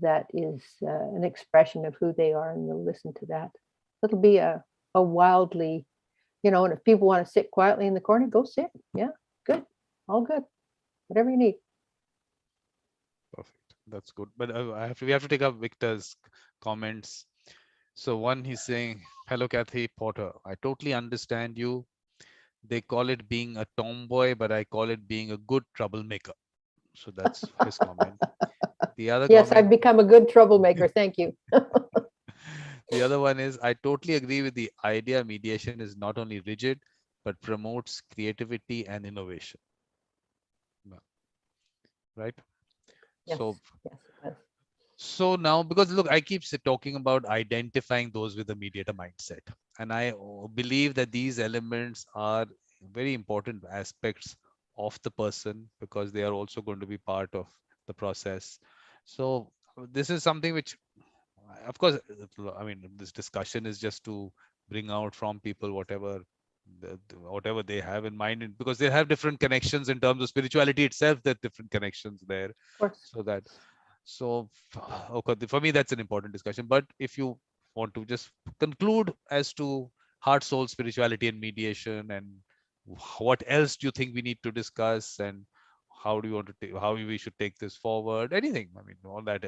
that is an expression of who they are, and we'll listen to that. It'll be a a wildly, and if people want to sit quietly in the corner, go sit. Yeah, good. All good. Whatever you need. Perfect. That's good. But we have to take up Victor's comments. So one, he's saying, "Hello, Kathy Potter. I totally understand you. They call it being a tomboy, but I call it being a good troublemaker." So that's his comment. The other Yes, I've comment, become a good troublemaker. Thank you. the other one is, "I totally agree with the idea mediation is not only rigid, but promotes creativity and innovation." Right? Yes, So yes. So now, because look, I keep talking about identifying those with the mediator mindset. And I believe that these elements are very important aspects of the person because they are also going to be part of the process. So this is something which, of course, I mean, this discussion is just to bring out from people whatever they have in mind, and because they have different connections in terms of spirituality itself, there are different connections there. Of course. So that so, okay, for me, that's an important discussion. But if you want to just conclude as to heart, soul, spirituality, and mediation, and what else do you think we need to discuss, and how do you want to take, how we should take this forward? Anything, I mean, all that.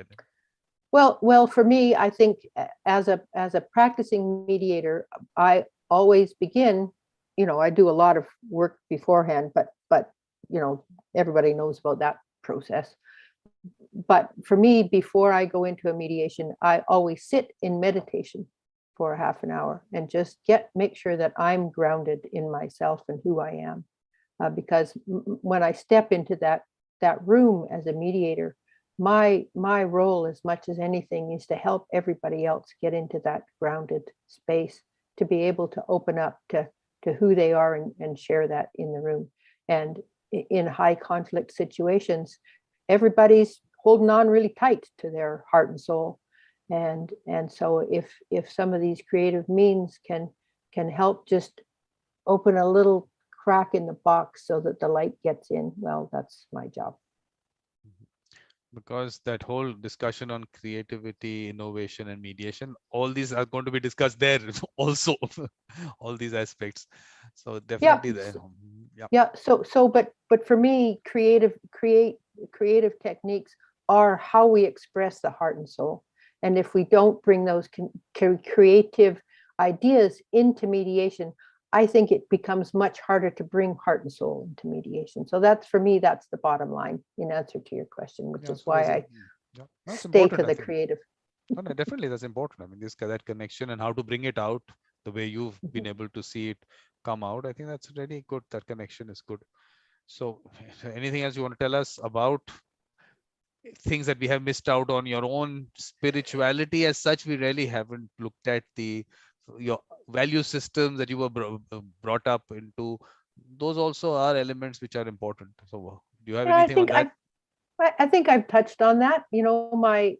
Well, for me, I think as a practicing mediator, I always begin. I do a lot of work beforehand, but everybody knows about that process. But for me, before I go into a mediation, I always sit in meditation for half an hour and just make sure that I'm grounded in myself and who I am. Because when I step into that room as a mediator, my role, as much as anything, is to help everybody else get into that grounded space, to be able to open up to who they are and share that in the room. And in high conflict situations, everybody's holding on really tight to their heart and soul. And so if some of these creative means can help just open a little crack in the box so that the light gets in, well, that's my job. Because that whole discussion on creativity, innovation, and mediation, all these are going to be discussed there also, all these aspects. So definitely there. Yeah. So, but for me, creative techniques are how we express the heart and soul. And if we don't bring those creative ideas into mediation, I think it becomes much harder to bring heart and soul into mediation. So that's, for me, that's the bottom line in answer to your question, which is why I stay for the creative. No, definitely that's important. I mean, that connection and how to bring it out the way you've been able to see it come out. I think that's really good. That connection is good. So anything else you want to tell us about things that we have missed out on your own spirituality as such? We really haven't looked at your value systems that you were brought up into. Those also are elements which are important. So do you have anything on that? I think I've touched on that. My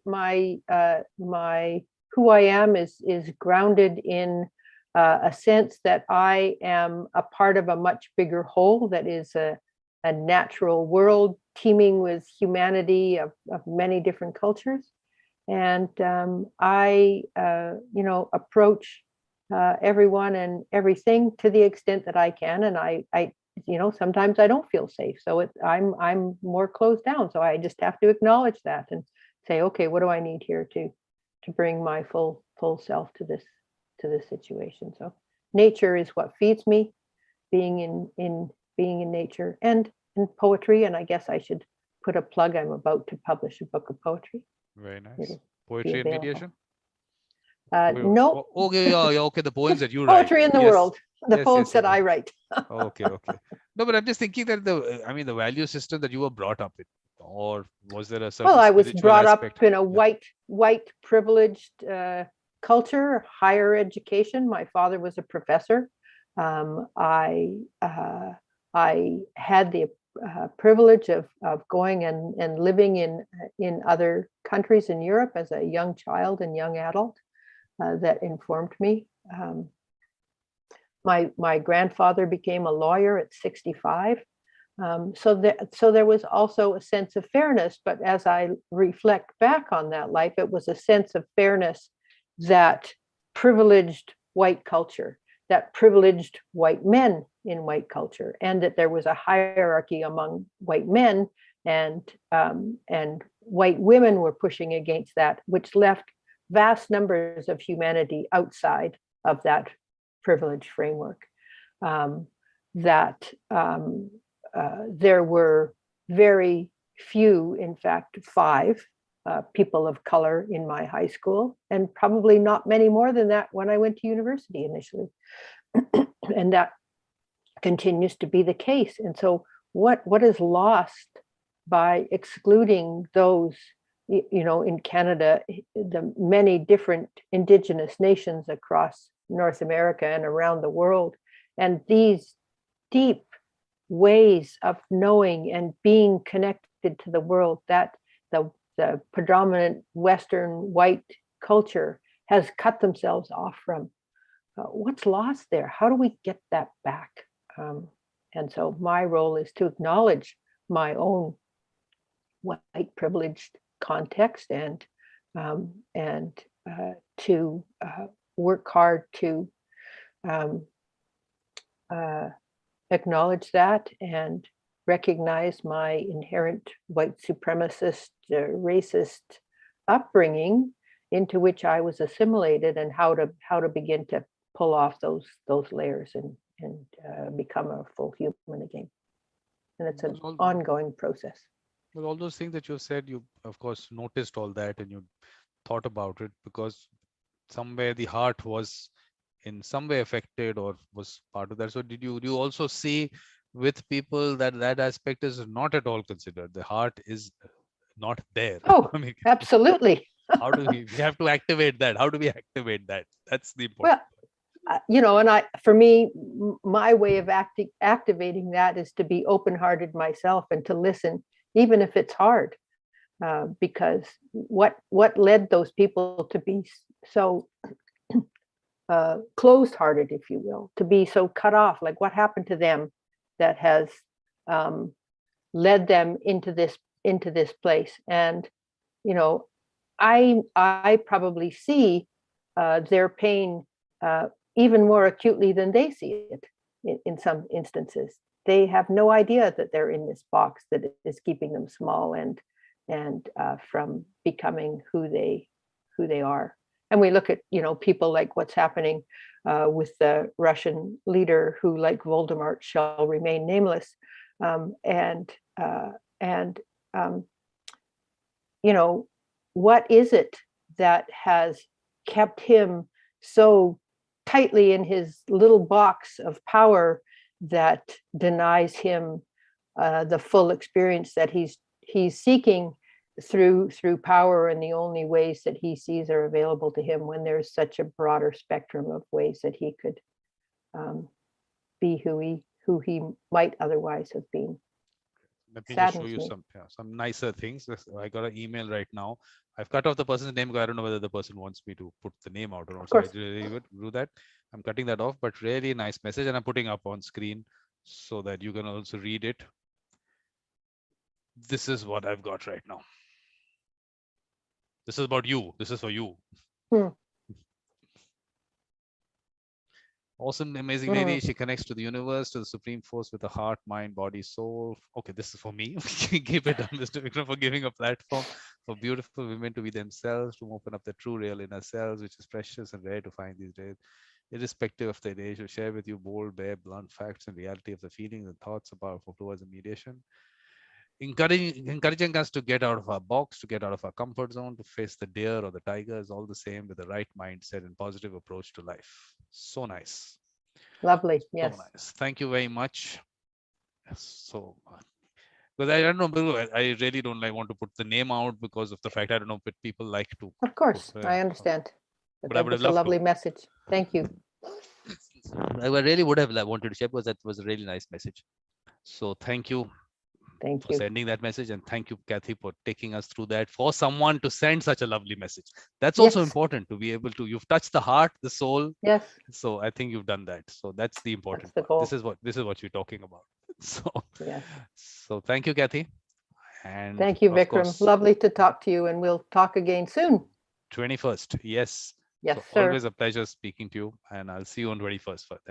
who I am is grounded in a sense that I am a part of a much bigger whole that is a natural world teeming with humanity of many different cultures. And I approach everyone and everything to the extent that I can. And I sometimes I don't feel safe. So I'm more closed down. So I just have to acknowledge that and say, okay, what do I need here to bring my full self to this situation? So nature is what feeds me, being in nature and in poetry. And I guess I should put a plug. I'm about to publish a book of poetry. Very nice. Poetry and mediation? No. Okay, okay. The poems that you write. Poetry in the world. The poems that I write. Okay. No, but I'm just thinking that the value system that you were brought up in, or was there a certain? Well, I was brought up in a white privileged culture, higher education. My father was a professor. I had the privilege of going and living in other countries in Europe as a young child and young adult. That informed me. My grandfather became a lawyer at 65. So there was also a sense of fairness, but as I reflect back on that life, it was a sense of fairness that privileged white culture that privileged white men in white culture, and that there was a hierarchy among white men, and white women were pushing against that, which left vast numbers of humanity outside of that privilege framework. There were very few, in fact, 5 people of color in my high school, and probably not many more than that when I went to university initially. And that continues to be the case. And so what is lost by excluding those, in Canada, the many different Indigenous nations across North America and around the world, and these deep ways of knowing and being connected to the world that the predominant Western white culture has cut themselves off from. What's lost there? How do we get that back? And so my role is to acknowledge my own white privileged context, and to work hard to acknowledge that and recognize my inherent white supremacist, racist upbringing into which I was assimilated, and how to begin to pull off those layers and become a full human again. And it's an ongoing process. Well, all those things that you said, you of course noticed all that and you thought about it, because somewhere the heart was in some way affected or was part of that. So do you also see with people that aspect is not at all considered? The heart is not there. Oh, I mean, absolutely. how do we have to activate that? How do we activate that? That's the important part. And for me, my way of activating that is to be open-hearted myself and to listen, even if it's hard, because what led those people to be so closed-hearted, if you will, to be so cut off? Like, what happened to them that has led them into this place? And I probably see their pain even more acutely than they see it in some instances. They have no idea that they're in this box that is keeping them small and from becoming who they are. And we look at people like what's happening with the Russian leader who, like Voldemort, shall remain nameless, what is it that has kept him so tightly in his little box of power that denies him the full experience that he's seeking through power, and the only ways that he sees are available to him, when there's such a broader spectrum of ways that he could be who he might otherwise have been. Let me just show you some nicer things. I got an email right now. I've cut off the person's name because I don't know whether the person wants me to put the name out or not. So I really would do that. I'm cutting that off, but really nice message, and I'm putting up on screen so that you can also read it. This is what I've got right now. This is about you. This is for you. Awesome, amazing lady. She connects to the universe, to the supreme force with a heart, mind, body, soul. Okay, this is for me. Keep it done, Mr. Vikram, for giving a platform for beautiful women to be themselves, to open up the true real inner selves, which is precious and rare to find these days. Irrespective of their age, to share with you bold, bare, blunt facts and reality of the feelings and thoughts about towards a mediation. Encouraging us to get out of our box, to get out of our comfort zone, to face the deer or the tiger is all the same, with the right mindset and positive approach to life. So nice. Lovely. Yes. So nice. Thank you very much. So, because I don't know, I really don't want to put the name out because of the fact I don't know if people like to. Of course, I understand. But I would have loved a lovely to. Message. Thank you. I really would have wanted to share, because that was a really nice message. So thank you. Thank for you. sending that message, and thank you, Kathy, for taking us through that. For someone to send such a lovely message, that's also important, to be able to. You've touched the heart, the soul. Yes. So I think you've done that. So that's the important part. This is what we're talking about. So yes. So thank you, Kathy. And thank you, Vikram. Lovely to talk to you, and we'll talk again soon. 21st. Yes. Yes, So sir. always a pleasure speaking to you, and I'll see you on 21st.